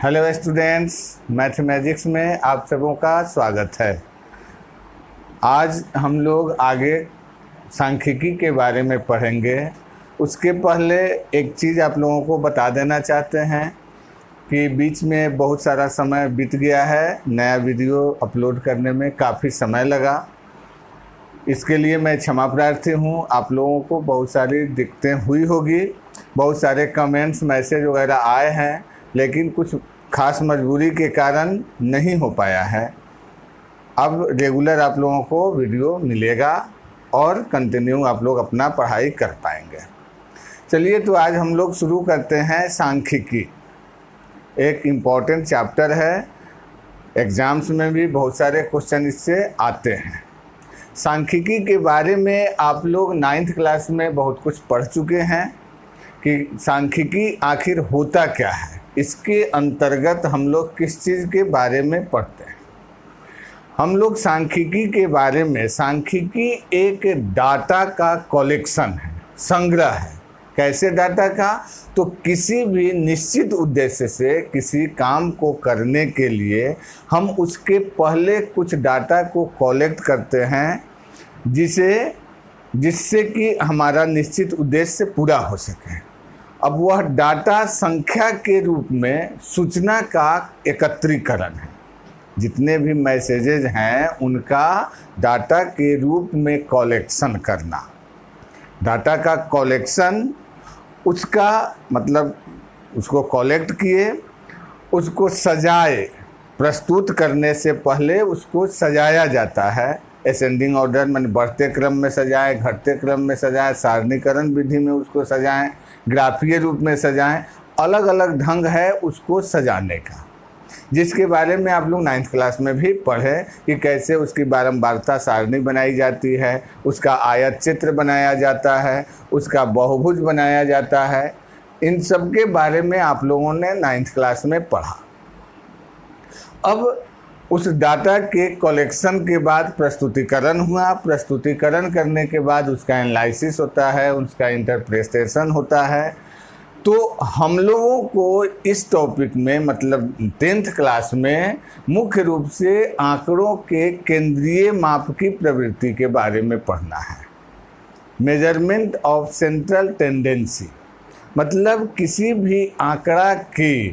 Hello students, mathematics में आप सबों का स्वागत है। आज हम लोग आगे सांख्यिकी के बारे में पढ़ेंगे। उसके पहले एक चीज़ आप लोगों को बता देना चाहते हैं कि बीच में बहुत सारा समय बीत गया है। नया वीडियो अपलोड करने में काफ़ी समय लगा। इसके लिए मैं क्षमा प्रार्थी हूँ। आप लोगों को बहुत सारी दिक्कतें हुई होगी, बहुत सारे कमेंट्स मैसेज वगैरह आए हैं, लेकिन कुछ खास मजबूरी के कारण नहीं हो पाया है। अब रेगुलर आप लोगों को वीडियो मिलेगा और कंटिन्यू आप लोग अपना पढ़ाई कर पाएंगे। चलिए, तो आज हम लोग शुरू करते हैं सांख्यिकी। एक इम्पॉर्टेंट चैप्टर है, एग्ज़ाम्स में भी बहुत सारे क्वेश्चन इससे आते हैं। सांख्यिकी के बारे में आप लोग 9th क्लास में बहुत कुछ पढ़ चुके हैं कि सांख्यिकी आखिर होता क्या है, इसके अंतर्गत हम लोग किस चीज़ के बारे में पढ़ते हैं। हम लोग सांख्यिकी के बारे में, सांख्यिकी एक डाटा का कलेक्शन है, संग्रह है। कैसे डाटा का? तो किसी भी निश्चित उद्देश्य से किसी काम को करने के लिए हम उसके पहले कुछ डाटा को कलेक्ट करते हैं, जिससे कि हमारा निश्चित उद्देश्य पूरा हो सके। अब वह डाटा संख्या के रूप में सूचना का एकत्रीकरण है। जितने भी मैसेजेज हैं उनका डाटा के रूप में कलेक्शन करना। डाटा का कलेक्शन, उसका मतलब उसको कलेक्ट किए, उसको सजाए। प्रस्तुत करने से पहले उसको सजाया जाता है। असेंडिंग ऑर्डर में बढ़ते क्रम में सजाएं, घटते क्रम में सजाएं, सारणीकरण विधि में उसको सजाएं, ग्राफीय रूप में सजाएं। अलग अलग ढंग है उसको सजाने का, जिसके बारे में आप लोग 9th क्लास में भी पढ़े कि कैसे उसकी बारंबारता सारणी बनाई जाती है, उसका आयत चित्र बनाया जाता है, उसका बहुभुज बनाया जाता है। इन सब के बारे में आप लोगों ने 9th क्लास में पढ़ा। अब उस डाटा के कलेक्शन के बाद प्रस्तुतिकरण हुआ। प्रस्तुतिकरण करने के बाद उसका एनालिसिस होता है, उसका इंटरप्रिटेशन होता है। तो हम लोगों को इस टॉपिक में, मतलब 10th क्लास में, मुख्य रूप से आंकड़ों के केंद्रीय माप की प्रवृत्ति के बारे में पढ़ना है। मेजरमेंट ऑफ सेंट्रल टेंडेंसी, मतलब किसी भी आंकड़ा के,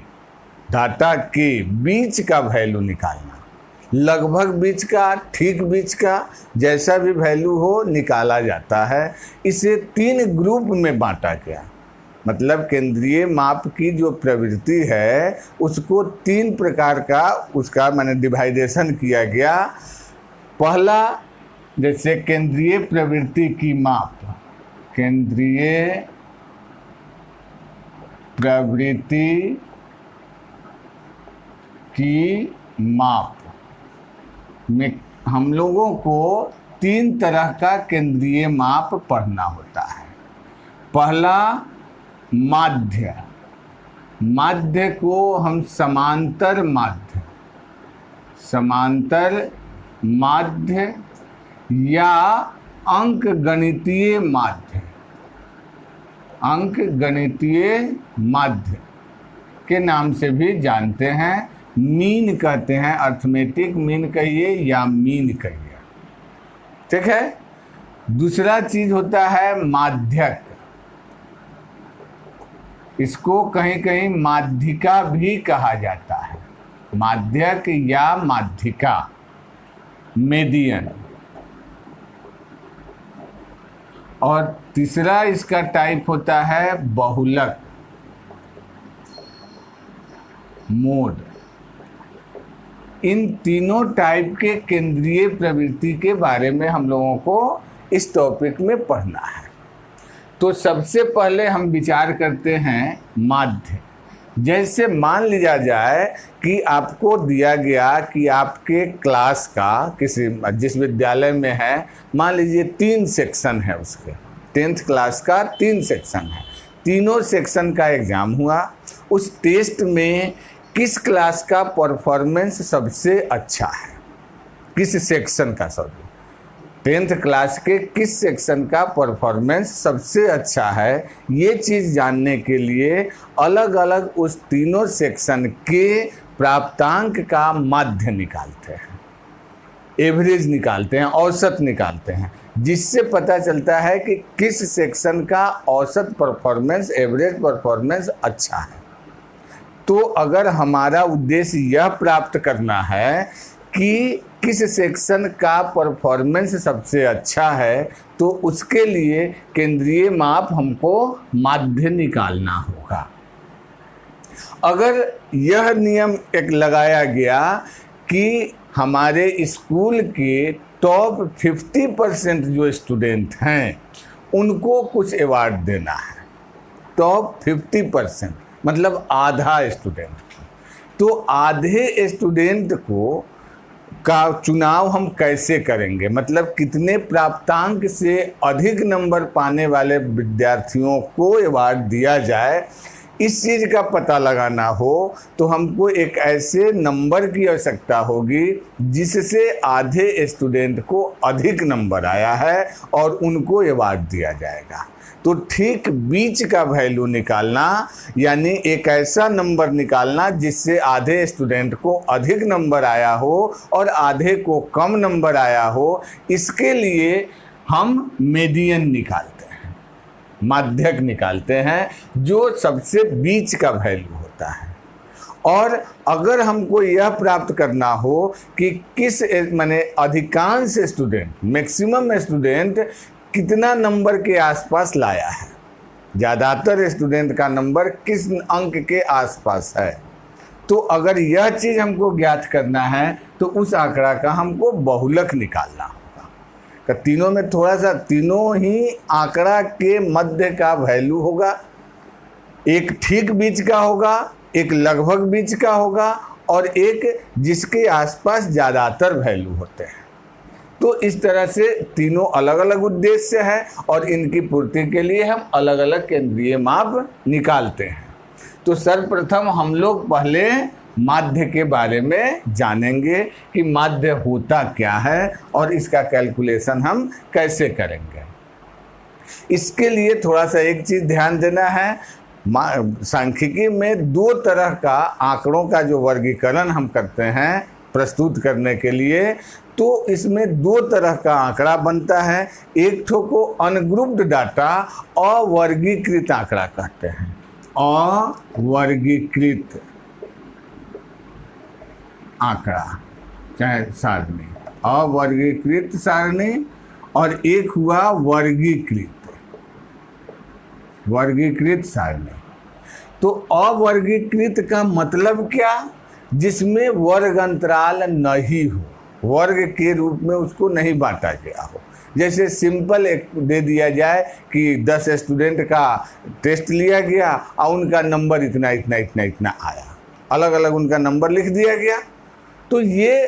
डाटा के बीच का वैल्यू निकालना। लगभग बीच का, ठीक बीच का, जैसा भी वैल्यू हो निकाला जाता है। इसे 3 ग्रुप में बांटा गया। मतलब केंद्रीय माप की जो प्रवृत्ति है उसको 3 प्रकार का उसका डिवाइडेशन किया गया। पहला, जैसे केंद्रीय प्रवृत्ति की माप, केंद्रीय प्रवृत्ति की माप में हम लोगों को 3 तरह का केंद्रीय माप पढ़ना होता है। पहला, माध्य। माध्य को हम समांतर माध्य, समांतर माध्य या अंक गणितीय माध्य, अंक गणितीय माध्य के नाम से भी जानते हैं। मीन कहते हैं, अर्थमेटिक मीन कहिए या मीन कहिए, ठीक है। दूसरा चीज होता है माध्यक। इसको कहीं कहीं माध्यिका भी कहा जाता है, माध्यक या माध्यिका, मेडियन। और तीसरा इसका टाइप होता है बहुलक, मोड। इन तीनों टाइप के केंद्रीय प्रवृत्ति के बारे में हम लोगों को इस टॉपिक में पढ़ना है। तो सबसे पहले हम विचार करते हैं माध्य। जैसे मान लिया जाए कि आपको दिया गया कि आपके क्लास का, किसी जिस विद्यालय में है, मान लीजिए 3 सेक्शन है, उसके 10th क्लास का 3 सेक्शन है। तीनों सेक्शन का एग्ज़ाम हुआ। उस टेस्ट में किस क्लास का परफॉर्मेंस सबसे अच्छा है, किस सेक्शन का सब, टेंथ क्लास के किस सेक्शन का परफॉर्मेंस सबसे अच्छा है, ये चीज़ जानने के लिए अलग अलग उस तीनों सेक्शन के प्राप्तांक का माध्य निकालते हैं, एवरेज निकालते हैं, औसत निकालते हैं, जिससे पता चलता है कि किस सेक्शन का औसत परफॉर्मेंस, एवरेज परफॉर्मेंस अच्छा है। तो अगर हमारा उद्देश्य यह प्राप्त करना है कि किस सेक्शन का परफॉर्मेंस सबसे अच्छा है, तो उसके लिए केंद्रीय माप हमको माध्य निकालना होगा। अगर यह नियम एक लगाया गया कि हमारे स्कूल के टॉप 50% जो स्टूडेंट हैं उनको कुछ अवार्ड देना है, टॉप 50% मतलब आधा स्टूडेंट, तो आधे स्टूडेंट को का चुनाव हम कैसे करेंगे, मतलब कितने प्राप्तांक से अधिक नंबर पाने वाले विद्यार्थियों को अवार्ड दिया जाए, इस चीज़ का पता लगाना हो तो हमको एक ऐसे नंबर की आवश्यकता होगी जिससे आधे स्टूडेंट को अधिक नंबर आया है और उनको अवार्ड दिया जाएगा। तो ठीक बीच का वैल्यू निकालना, यानी एक ऐसा नंबर निकालना जिससे आधे स्टूडेंट को अधिक नंबर आया हो और आधे को कम नंबर आया हो, इसके लिए हम मीडियन निकालते हैं, माध्यक निकालते हैं, जो सबसे बीच का वैल्यू होता है। और अगर हमको यह प्राप्त करना हो कि किस माने अधिकांश स्टूडेंट, मैक्सिमम स्टूडेंट कितना नंबर के आसपास लाया है, ज़्यादातर स्टूडेंट का नंबर किस अंक के आसपास है, तो अगर यह चीज़ हमको ज्ञात करना है तो उस आंकड़ा का हमको बहुलक निकालना होगा। तीनों में थोड़ा सा, तीनों ही आंकड़ा के मध्य का वैल्यू होगा, एक ठीक बीच का होगा, एक लगभग बीच का होगा और एक जिसके आसपास ज़्यादातर वैल्यू होते हैं। तो इस तरह से तीनों अलग अलग उद्देश्य है और इनकी पूर्ति के लिए हम अलग अलग केंद्रीय माप निकालते हैं। तो सर्वप्रथम हम लोग पहले माध्य के बारे में जानेंगे कि माध्य होता क्या है और इसका कैलकुलेशन हम कैसे करेंगे। इसके लिए थोड़ा सा एक चीज़ ध्यान देना है, सांख्यिकी में दो तरह का आंकड़ों का जो वर्गीकरण हम करते हैं प्रस्तुत करने के लिए, तो इसमें दो तरह का आंकड़ा बनता है। एक ठो को अनग्रुप्ड डाटा, अवर्गीकृत आंकड़ा कहते हैं, अवर्गीकृत आंकड़ा चाहे सारणी, अवर्गीकृत सारणी, और एक हुआ वर्गीकृत सारणी। तो अवर्गीकृत का मतलब क्या, जिसमें वर्ग अंतराल नहीं हो, वर्ग के रूप में उसको नहीं बांटा गया हो। जैसे सिंपल एक दे दिया जाए कि 10 स्टूडेंट का टेस्ट लिया गया और उनका नंबर इतना इतना इतना इतना आया, अलग अलग उनका नंबर लिख दिया गया, तो ये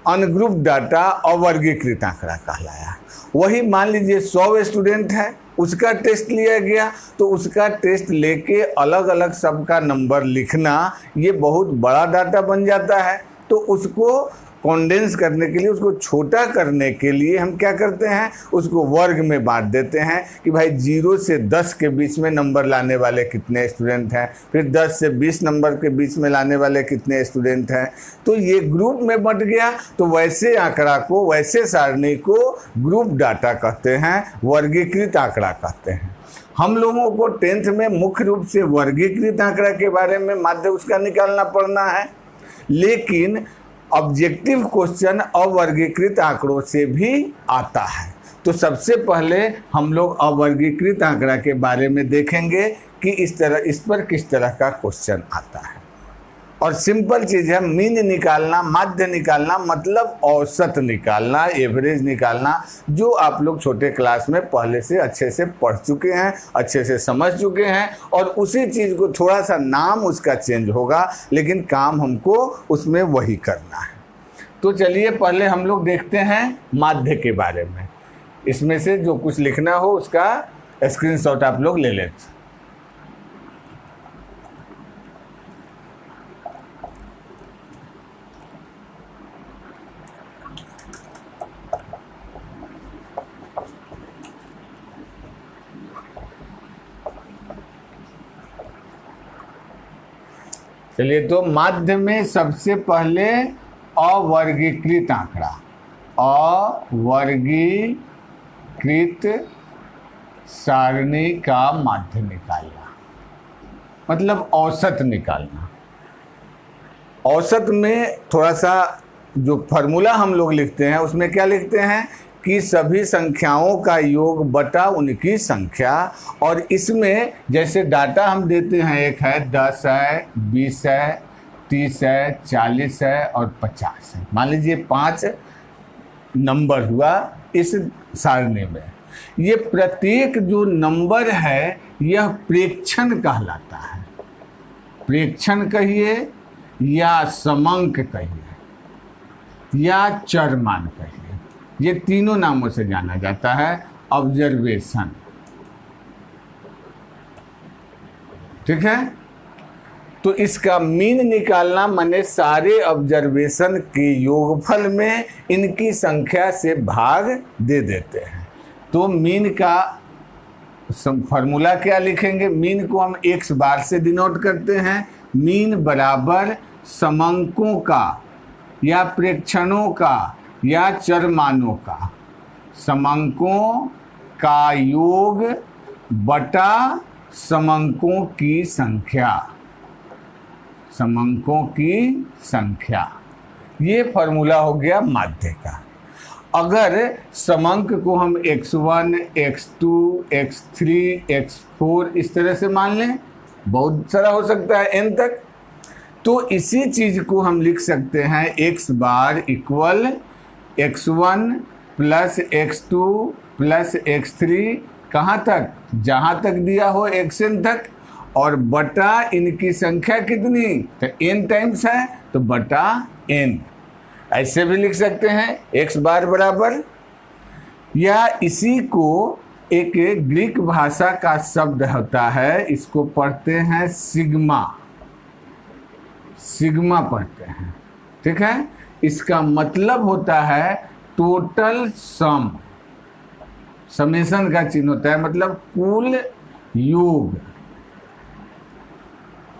अनग्रुप डाटा अवर्गीकृत आंकड़ा कहलाया। वही मान लीजिए 100 स्टूडेंट है, उसका टेस्ट लिया गया, तो उसका टेस्ट लेके अलग अलग सबका नंबर लिखना ये बहुत बड़ा डाटा बन जाता है। तो उसको कॉन्डेंस करने के लिए, उसको छोटा करने के लिए हम क्या करते हैं, उसको वर्ग में बांट देते हैं कि भाई 0 से 10 के बीच में नंबर लाने वाले कितने स्टूडेंट हैं, फिर 10 से 20 नंबर के बीच में लाने वाले कितने स्टूडेंट हैं। तो ये ग्रुप में बंट गया, तो वैसे आंकड़ा को, वैसे सारणी को ग्रुप डाटा कहते हैं, वर्गीकृत आंकड़ा कहते हैं। हम लोगों को 10th में मुख्य रूप से वर्गीकृत आंकड़ा के बारे में माध्य उसका निकालना पड़ना है, लेकिन ऑब्जेक्टिव क्वेश्चन अवर्गीकृत आंकड़ों से भी आता है। तो सबसे पहले हम लोग अवर्गीकृत आंकड़ा के बारे में देखेंगे कि इस पर किस तरह का क्वेश्चन आता है। और सिंपल चीज़ है, मीन निकालना, माध्य निकालना मतलब औसत निकालना, एवरेज निकालना, जो आप लोग छोटे क्लास में पहले से अच्छे से पढ़ चुके हैं, अच्छे से समझ चुके हैं, और उसी चीज़ को थोड़ा सा नाम उसका चेंज होगा, लेकिन काम हमको उसमें वही करना है। तो चलिए पहले हम लोग देखते हैं माध्य के बारे में। इसमें से जो कुछ लिखना हो उसका स्क्रीनशॉट आप लोग ले लें। चलिए, तो माध्य में सबसे पहले अवर्गीकृत आंकड़ा, अवर्गीकृत सारणी का माध्य निकालना, मतलब औसत निकालना। औसत में थोड़ा सा जो फॉर्मूला हम लोग लिखते हैं उसमें क्या लिखते हैं कि सभी संख्याओं का योग बटा उनकी संख्या, और इसमें जैसे डाटा हम देते हैं, एक है 10 है, 20 है, 30 है, 40 है और 50 है। मान लीजिए 5 नंबर हुआ इस सारणी में। ये प्रत्येक जो नंबर है यह प्रेक्षण कहलाता है। प्रेक्षण कहिए या समांक कहिए या चरमान कहिए, ये तीनों नामों से जाना जाता है। ऑब्जर्वेशन, ठीक है। तो इसका मीन निकालना माने सारे ऑब्जर्वेशन के योगफल में इनकी संख्या से भाग दे देते हैं। तो मीन का फॉर्मूला क्या लिखेंगे? मीन को हम x बार से डिनोट करते हैं। मीन बराबर समांकों का या प्रेक्षणों का या चरमानों का, समांकों का योग बटा समांकों की संख्या, समांकों की संख्या। ये फॉर्मूला हो गया माध्य का। अगर समांक को हम x1, x2, x3, x4 इस तरह से मान लें, बहुत सारा हो सकता है n तक, तो इसी चीज को हम लिख सकते हैं x bar equal x1 plus x2 plus x3, कहाँ तक? जहाँ तक दिया हो xn तक, और बटा इनकी संख्या कितनी? तो n टाइम्स है तो बटा n। ऐसे भी लिख सकते हैं x बार बराबर, या इसी को एक ग्रीक भाषा का शब्द होता है, इसको पढ़ते हैं सिग्मा, सिग्मा पढ़ते हैं, ठीक है। इसका मतलब होता है टोटल सम, समेशन का चिन्ह होता है, मतलब कुल योग,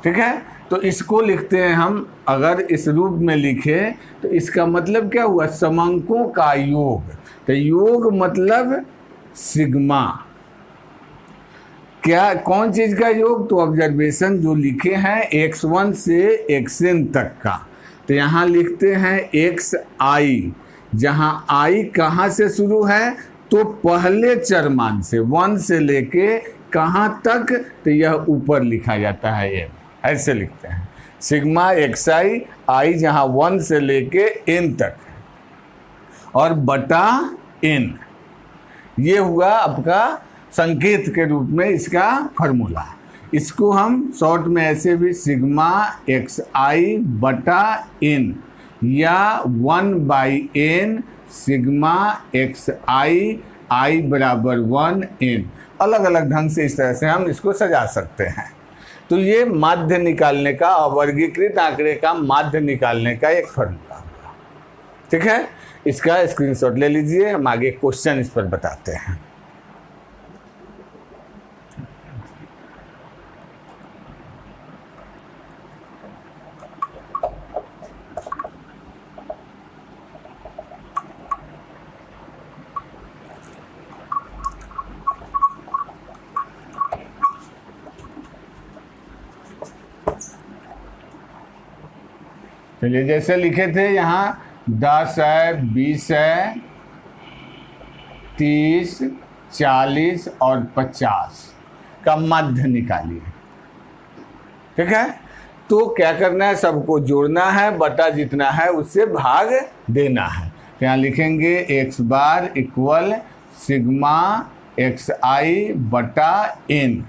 ठीक है। तो इसको लिखते हैं हम, अगर इस रूप में लिखे तो इसका मतलब क्या हुआ? समांकों का योग। तो योग मतलब सिग्मा। क्या, कौन चीज का योग? तो ऑब्जर्वेशन जो लिखे हैं x1 से xn तक का। तो यहाँ लिखते हैं xi, जहाँ i कहाँ से शुरू है? तो पहले चरमान से 1 से लेके कहाँ तक? तो यह ऊपर लिखा जाता है m, ऐसे लिखते हैं सिग्मा xi, i जहाँ 1 से लेके n तक, और बटा n। ये हुआ आपका संकेत के रूप में इसका फॉर्मूला। इसको हम शॉर्ट में ऐसे भी सिग्मा xi बटा n या 1/n सिग्मा xi, i बराबर 1n, अलग अलग ढंग से इस तरह से हम इसको सजा सकते हैं। तो ये माध्य निकालने का, अवर्गीकृत आंकड़े का माध्य निकालने का एक फॉर्मूला होगा, ठीक है। इसका स्क्रीनशॉट ले लीजिए, हम आगे क्वेश्चन इस पर बताते हैं। चलिए, जैसे लिखे थे यहाँ 10 है, 20 है, 30, 40 और 50 का माध्य निकालिए, ठीक है। तो क्या करना है? सबको जोड़ना है, बटा जितना है उससे भाग देना है। तो यहाँ लिखेंगे x bar equal sigma xi बटा n,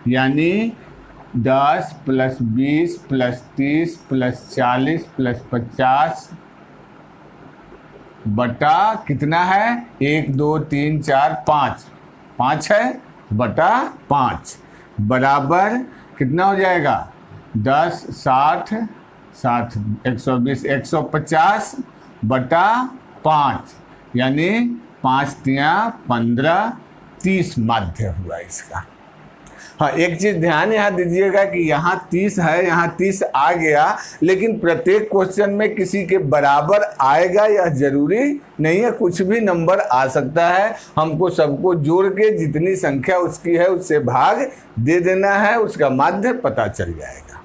यानी 10 प्लस 20 प्लस 30 प्लस 40 प्लस 50 बटा कितना है? 1 2 3 4 5, 5 है बटा 5 बराबर कितना हो जाएगा? 10 60 60 120 150 बटा 5, यानी 5 तिया 15, 30 माध्य हुआ इसका। हाँ, एक चीज़ ध्यान यहाँ दीजिएगा कि यहाँ 30 है, यहाँ 30 आ गया, लेकिन प्रत्येक क्वेश्चन में किसी के बराबर आएगा यह जरूरी नहीं है, कुछ भी नंबर आ सकता है। हमको सबको जोड़ के जितनी संख्या उसकी है उससे भाग दे देना है, उसका माध्य पता चल जाएगा।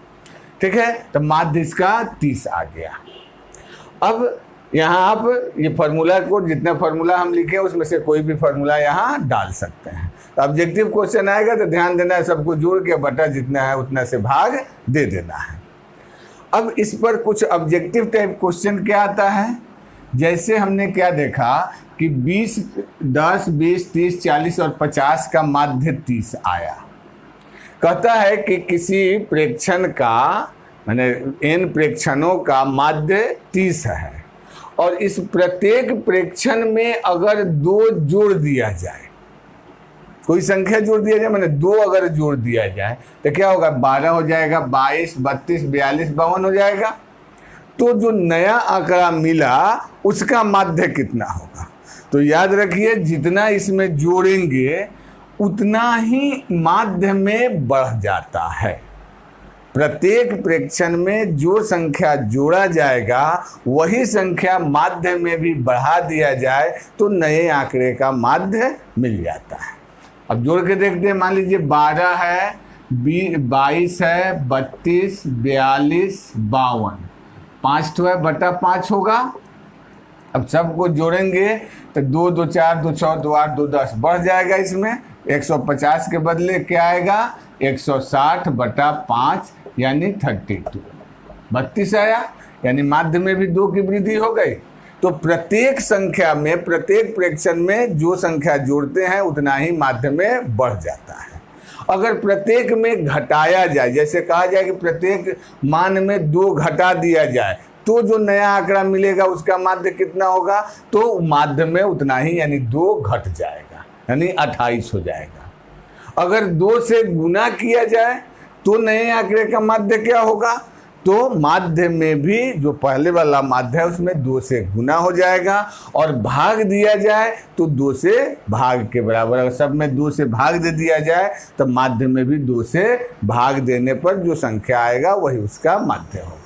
ठीक है, तो माध्य इसका 30 आ गया। अब यहाँ आप ये फार्मूला को, जितना फार्मूला हम लिखे उसमें से कोई भी फार्मूला यहाँ डाल सकते हैं। तो ऑब्जेक्टिव क्वेश्चन आएगा तो ध्यान देना है, सबको जोड़ के बटा जितना है उतना से भाग दे देना है। अब इस पर कुछ ऑब्जेक्टिव टाइप क्वेश्चन क्या आता है, जैसे हमने क्या देखा कि 20, 10, 20, 30, 40 और 50 का माध्य 30 आया। कहता है कि किसी प्रेक्षण का, माने n प्रेक्षणों का माध्य 30 है और इस प्रत्येक प्रेक्षण में अगर 2 जोड़ दिया जाए, कोई संख्या जोड़ दिया जाए, माने 2 अगर जोड़ दिया जाए तो क्या होगा, 12 हो जाएगा, 22, 32, 42, 52 हो जाएगा। तो जो नया आंकड़ा मिला उसका माध्य कितना होगा। तो याद रखिए जितना इसमें जोड़ेंगे उतना ही माध्य में बढ़ जाता है। प्रत्येक प्रेक्षण में जो संख्या जोड़ा जाएगा वही संख्या माध्य में भी बढ़ा दिया जाए तो नए आंकड़े का माध्य मिल जाता है। अब जोड़ के देखते हैं, मान लीजिए 12 है, 22 है, 32, 42, 52, 5 तो है, बटा 5 होगा। अब सबको जोड़ेंगे तो 2, 2, 4, 2, 6, 2, 8, 2, 10 बढ़ जाएगा। इसमें 150 के बदले क्या आएगा, 160 बटा 5 यानी 32, 32 आया, यानी माध्य में भी 2 की वृद्धि हो गई। तो प्रत्येक संख्या में, प्रत्येक प्रेक्षण में जो संख्या जोड़ते हैं उतना ही माध्य में बढ़ जाता है। अगर प्रत्येक में घटाया जाए, जैसे कहा जाए कि प्रत्येक मान में 2 घटा दिया जाए तो जो नया आंकड़ा मिलेगा उसका माध्य कितना होगा, तो माध्य में उतना ही यानी 2 घट जाएगा, यानी 28 हो जाएगा। अगर 2 से गुना किया जाए तो नए आंकड़े का माध्य क्या होगा, तो माध्य में भी जो पहले वाला माध्य है उसमें 2 से गुना हो जाएगा। और भाग दिया जाए तो 2 से भाग के बराबर, अगर सब में 2 से भाग दे दिया जाए तो माध्य में भी 2 से भाग देने पर जो संख्या आएगा वही उसका माध्य होगा।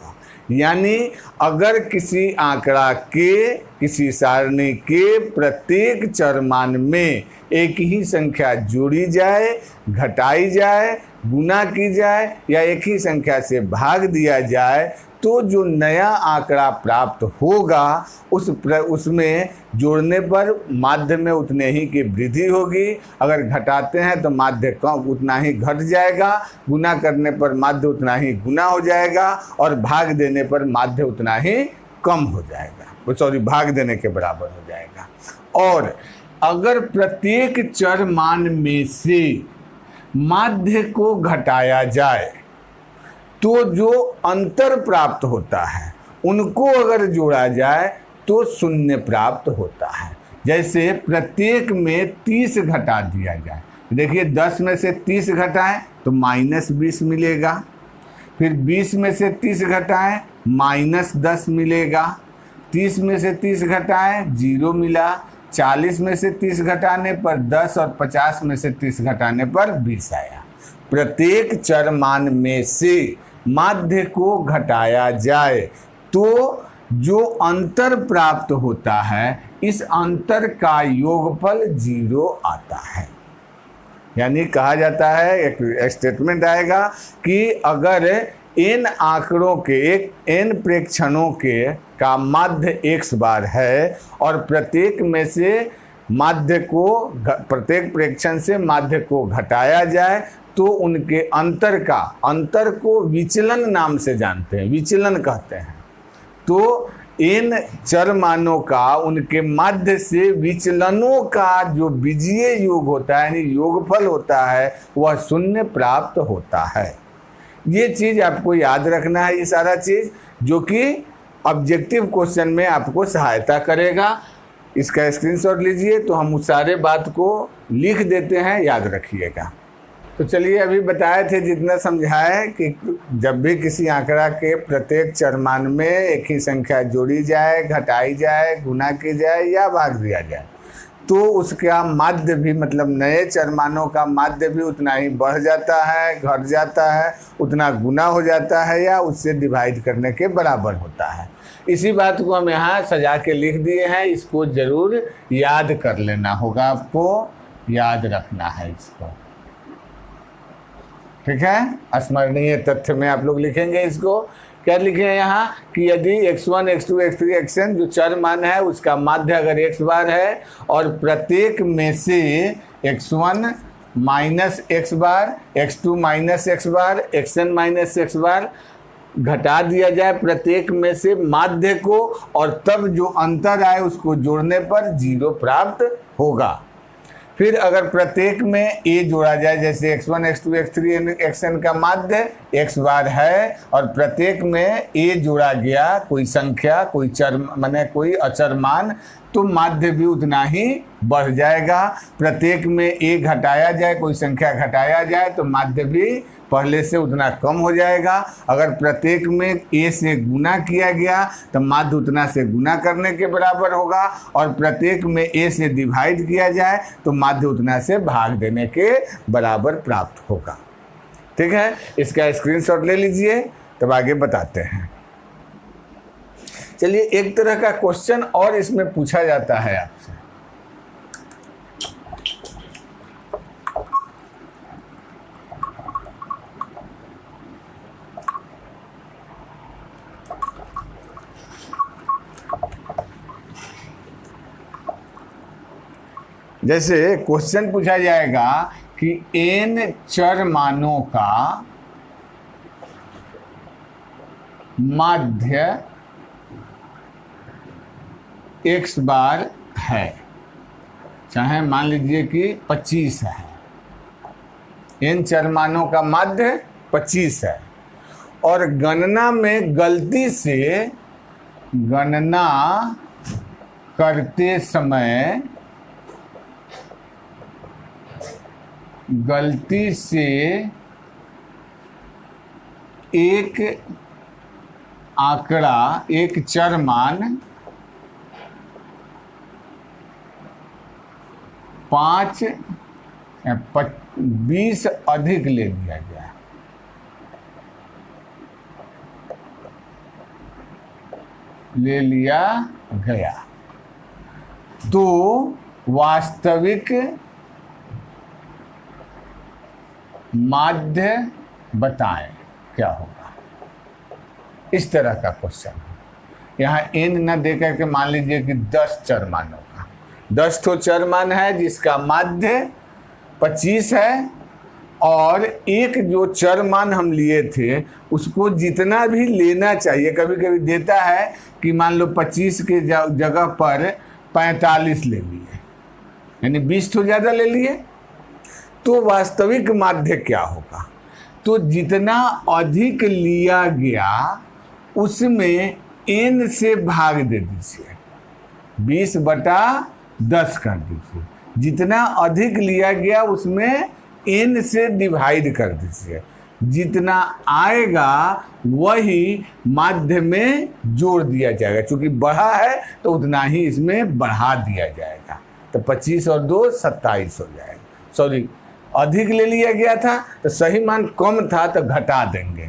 यानी अगर किसी आंकड़ा के, किसी सारणी के प्रत्येक चर मान में एक ही संख्या जोड़ी जाए, घटाई जाए, गुना की जाए या एक ही संख्या से भाग दिया जाए तो जो नया आंकड़ा प्राप्त होगा उसमें जोड़ने पर माध्य में उतने ही की वृद्धि होगी। अगर घटाते हैं तो माध्य कम उतना ही घट जाएगा, गुना करने पर माध्य उतना ही गुना हो जाएगा और भाग देने पर माध्य उतना ही कम हो जाएगा, सॉरी भाग देने के बराबर हो जाएगा। और अगर प्रत्येक चर मान में से माध्य को घटाया जाए तो जो अंतर प्राप्त होता है उनको अगर जोड़ा जाए तो शून्य प्राप्त होता है। जैसे प्रत्येक में 30 घटा दिया जाए, देखिए 10 में से 30 घटाएं तो -20 मिलेगा, फिर 20 में से 30 घटाएं -10 मिलेगा, 30 में से 30 घटाएं 0 मिला, 40 में से 30 घटाने पर 10 और 50 में से 30 घटाने पर 20 आया। प्रत्येक चर मान में से माध्य को घटाया जाए तो जो अंतर प्राप्त होता है इस अंतर का योगफल 0 आता है। यानी कहा जाता है, एक स्टेटमेंट आएगा कि अगर n आंकड़ों के, एक n प्रेक्षणों के का माध्य x बार है और प्रत्येक में से माध्य को, प्रत्येक प्रेक्षण से माध्य को घटाया जाए तो उनके अंतर को विचलन नाम से जानते हैं, विचलन कहते हैं। तो इन चर मानों का उनके माध्य से विचलनों का जो बीजीय योग होता है, यानी योगफल होता है, वह शून्य प्राप्त होता है। ये चीज़ आपको याद रखना है, ये सारा चीज़ जो कि ऑब्जेक्टिव क्वेश्चन में आपको सहायता करेगा। इसका स्क्रीनशॉट लीजिए तो हम उस सारे बात को लिख देते हैं, याद रखिएगा। तो चलिए अभी बताए थे जितना समझाए कि जब भी किसी आंकड़ा के प्रत्येक चर मान में एक ही संख्या जोड़ी जाए, घटाई जाए, गुना की जाए या भाग दिया जाए तो उसका माध्य भी मतलब नए चरमानों का माध्य भी उतना ही बढ़ जाता है, घट जाता है, उतना गुना हो जाता है या उससे डिवाइड करने के बराबर होता है। इसी बात को हम यहाँ सजा के लिख दिए हैं, इसको ज़रूर याद कर लेना होगा, आपको याद रखना है इसको, ठीक है। स्मरणीय तथ्य में आप लोग लिखेंगे इसको। क्या लिखे हैं यहाँ कि यदि x1, x2, x3, xn जो चर मान है उसका माध्य अगर x बार है और प्रत्येक में से x1 माइनस x बार, x2 माइनस x बार, xn माइनस x बार घटा दिया जाए प्रत्येक में से माध्य को, और तब जो अंतर आए उसको जोड़ने पर 0 प्राप्त होगा। फिर अगर प्रत्येक में a जोड़ा जाए, जैसे x1, x2, x3, xn का माध्य x बार है और प्रत्येक में a जोड़ा गया, कोई संख्या, कोई चर माने कोई अचर मान, तो माध्य भी उतना ही बढ़ जाएगा। प्रत्येक में a घटाया जाए, कोई संख्या घटाया जाए, तो माध्य भी पहले से उतना कम हो जाएगा। अगर प्रत्येक में a से गुना किया गया तो माध्य उतना से गुना करने के बराबर होगा, और प्रत्येक में a से डिवाइड किया जाए तो माध्य उतना से भाग देने के बराबर प्राप्त होगा। ठीक है, इसका स्क्रीनशॉट ले लीजिए, तब आगे बताते हैं। चलिए, एक तरह का क्वेश्चन और इसमें पूछा जाता है आपसे। जैसे क्वेश्चन पूछा जाएगा कि n चर मानों का माध्य x बार है, चाहे मान लीजिए कि 25 है, n चर मानों का माध्य 25 है, और गणना में गलती से गणना करते समय गलती से एक आंकड़ा, एक चर मान 20 अधिक ले लिया गया, तो वास्तविक माध्य बताएं क्या होगा। इस तरह का क्वेश्चन यहाँ n न दे करके मान लीजिए कि 10 चर मानों का 10 ठो चर मान है जिसका माध्य 25 है, और एक जो चर मान हम लिए थे उसको जितना भी लेना चाहिए, कभी कभी देता है कि मान लो 25 के जगह पर 45 ले लिए, यानी 20 ठो ज़्यादा ले लिए, तो वास्तविक माध्य क्या होगा। तो जितना अधिक लिया गया उसमें n से भाग दे दीजिए, 20/10 कर दीजिए। जितना अधिक लिया गया उसमें n से डिवाइड कर दीजिए, जितना आएगा वही माध्य में जोड़ दिया जाएगा। क्योंकि बढ़ा है तो उतना ही इसमें बढ़ा दिया जाएगा, तो 25 और 2 27 हो जाएगा। सॉरी, अधिक ले लिया गया था तो सही मान कम था तो घटा देंगे,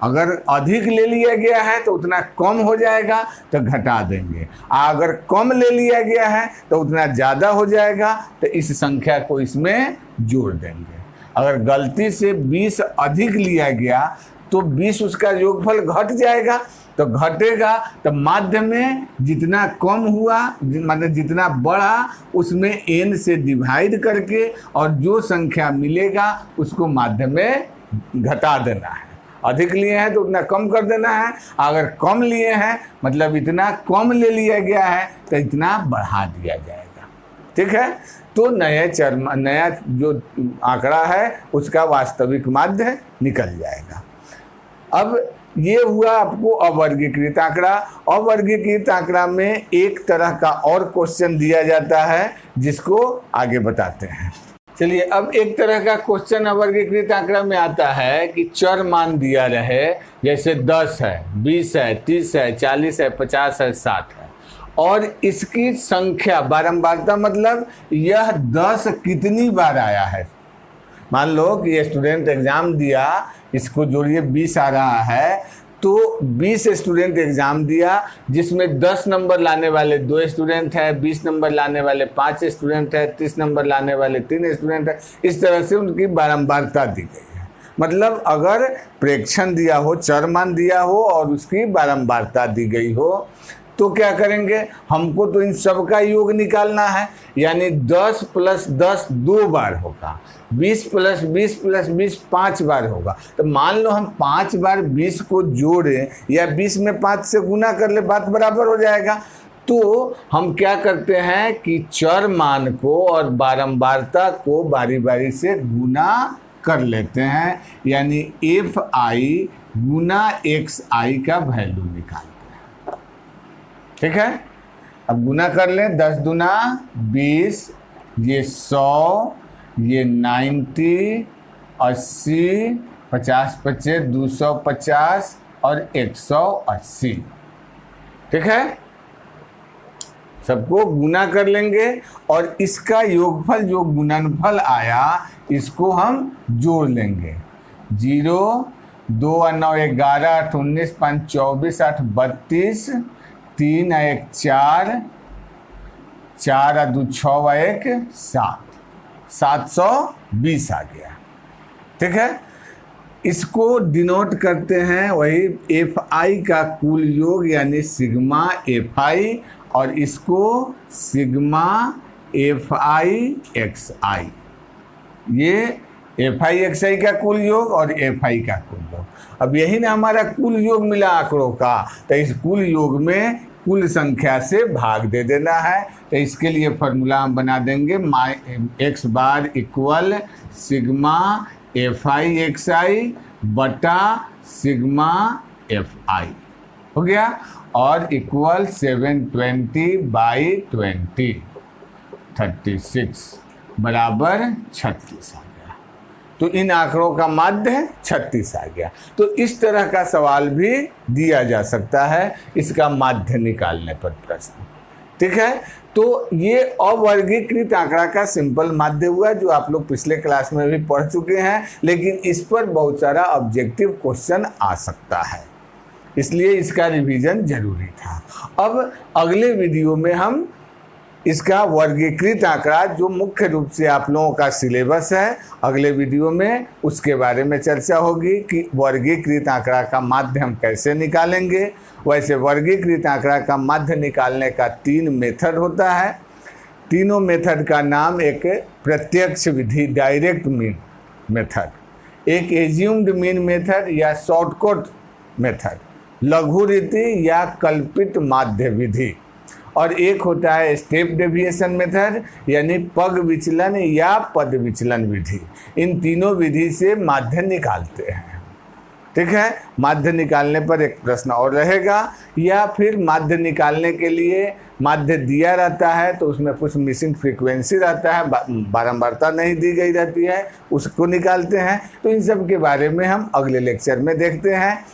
अगर अधिक ले लिया गया है तो उतना कम हो जाएगा तो घटा देंगे, अगर कम ले लिया गया है तो उतना ज़्यादा हो जाएगा तो इस संख्या को इसमें जोड़ देंगे। अगर गलती से 20 अधिक लिया गया तो 20 उसका योगफल घट जाएगा, तो घटेगा तो माध्य में जितना कम हुआ मतलब जितना बढ़ा उसमें n से डिवाइड करके और जो संख्या मिलेगा उसको माध्य में घटा देना है। अधिक लिए हैं तो उतना कम कर देना है, अगर कम लिए हैं मतलब इतना कम ले लिया गया है तो इतना बढ़ा दिया जाएगा। ठीक है, तो नया जो आंकड़ा है उसका वास्तविक माध्य निकल जाएगा। अब ये हुआ आपको अवर्गीकृत आंकड़ा। अवर्गीकृत आंकड़ा में एक तरह का और क्वेश्चन दिया जाता है जिसको आगे बताते हैं। चलिए, अब एक तरह का क्वेश्चन अवर्गीकृत आंकड़ा में आता है कि चर मान दिया रहे, जैसे 10 है, 20 है, 30 है, 40 है, 50 है, 60 है, और इसकी संख्या, बारंबारता मतलब यह 10 कितनी बार आया है। मान लो कि स्टूडेंट एग्ज़ाम दिया, इसको जोड़िए 20 आ रहा है, तो 20 स्टूडेंट एग्ज़ाम दिया जिसमें 10 नंबर लाने वाले 2 स्टूडेंट है, 20 नंबर लाने वाले 5 स्टूडेंट है, 30 नंबर लाने वाले 3 स्टूडेंट है। इस तरह से उनकी बारंबारता दी गई है। मतलब अगर प्रेक्षण दिया हो, चर मान दिया हो और उसकी बारंबारता दी गई हो, तो क्या करेंगे, हमको तो इन सब का योग निकालना है। यानी 10 + 10 2 बार होगा, 20 + 20 + 20 5 बार होगा। तो मान लो हम 5 बार 20 को जोड़ें या 20 में 5 से गुना कर ले, बात बराबर हो जाएगा। तो हम क्या करते हैं कि चर मान को और बारंबारता को बारी बारी से गुना कर लेते हैं, यानी fi गुना xi का वैल्यू निकालते हैं। ठीक है, अब गुना कर लें। 10 दूना 20, ये 100, ये 90, 80, 50 25 250 और 180। ठीक है, सबको गुना कर लेंगे और इसका योगफल जो गुणनफल आया इसको हम जोड़ लेंगे। 0 2 9 11 8 19 5 24 8 32 3 1 4 4 2 6 1 7 720 आ गया। ठीक है, इसको डिनोट करते हैं वही fi का कुल योग यानी सिग्मा fi, और इसको सिग्मा fi xi, ये fi xi का कुल योग और fi का कुल योग। अब यही ना हमारा कुल योग मिला आंकड़ों का, तो इस कुल योग में कुल संख्या से भाग दे देना है। तो इसके लिए फॉर्मूला हम बना देंगे, x bar equal sigma fi xi बटा सिग्मा fi हो गया, और इक्वल 720/20 36 बराबर 36 आ गया। तो इन आंकड़ों का माध्य 36 आ गया। तो इस तरह का सवाल भी दिया जा सकता है इसका माध्य निकालने पर प्रश्न। ठीक है, तो ये अवर्गीकृत आंकड़ा का सिंपल माध्य हुआ जो आप लोग पिछले क्लास में भी पढ़ चुके हैं, लेकिन इस पर बहुत सारा ऑब्जेक्टिव क्वेश्चन आ सकता है, इसलिए इसका रिवीजन जरूरी था। अब अगले वीडियो में हम इसका वर्गीकृत आंकड़ा जो मुख्य रूप से आप लोगों का सिलेबस है, अगले वीडियो में उसके बारे में चर्चा होगी कि वर्गीकृत आंकड़ा का माध्य हम कैसे निकालेंगे। वैसे वर्गीकृत आंकड़ा का माध्य निकालने का 3 मेथड होता है। तीनों मेथड का नाम, एक प्रत्यक्ष विधि डायरेक्ट मीन मेथड, एक एज्यूम्ड मीन मेथड या शॉर्टकट मेथड, लघु रीति या कल्पित माध्य विधि, और एक होता है स्टेप डेविएशन मेथड यानी पग विचलन या पद विचलन विधि। इन तीनों विधि से माध्य निकालते हैं। ठीक है, माध्य निकालने पर एक प्रश्न और रहेगा, या फिर माध्य निकालने के लिए माध्य दिया रहता है तो उसमें कुछ मिसिंग फ्रीक्वेंसी रहता है, बारंबारता नहीं दी गई रहती है, उसको निकालते हैं। तो इन सब के बारे में हम अगले लेक्चर में देखते हैं।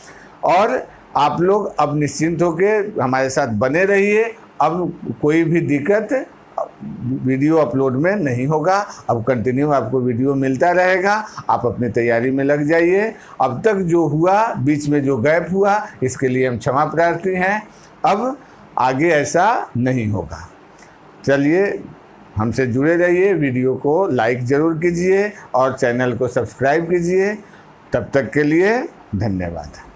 और आप लोग अब निश्चिंत होकर हमारे साथ बने रहिए। अब कोई भी दिक्कत वीडियो अपलोड में नहीं होगा, अब कंटिन्यू आपको वीडियो मिलता रहेगा। आप अपनी तैयारी में लग जाइए। अब तक जो हुआ, बीच में जो गैप हुआ, इसके लिए हम क्षमा प्रार्थी हैं। अब आगे ऐसा नहीं होगा। चलिए, हमसे जुड़े रहिए, वीडियो को लाइक ज़रूर कीजिए और चैनल को सब्सक्राइब कीजिए। तब तक के लिए धन्यवाद।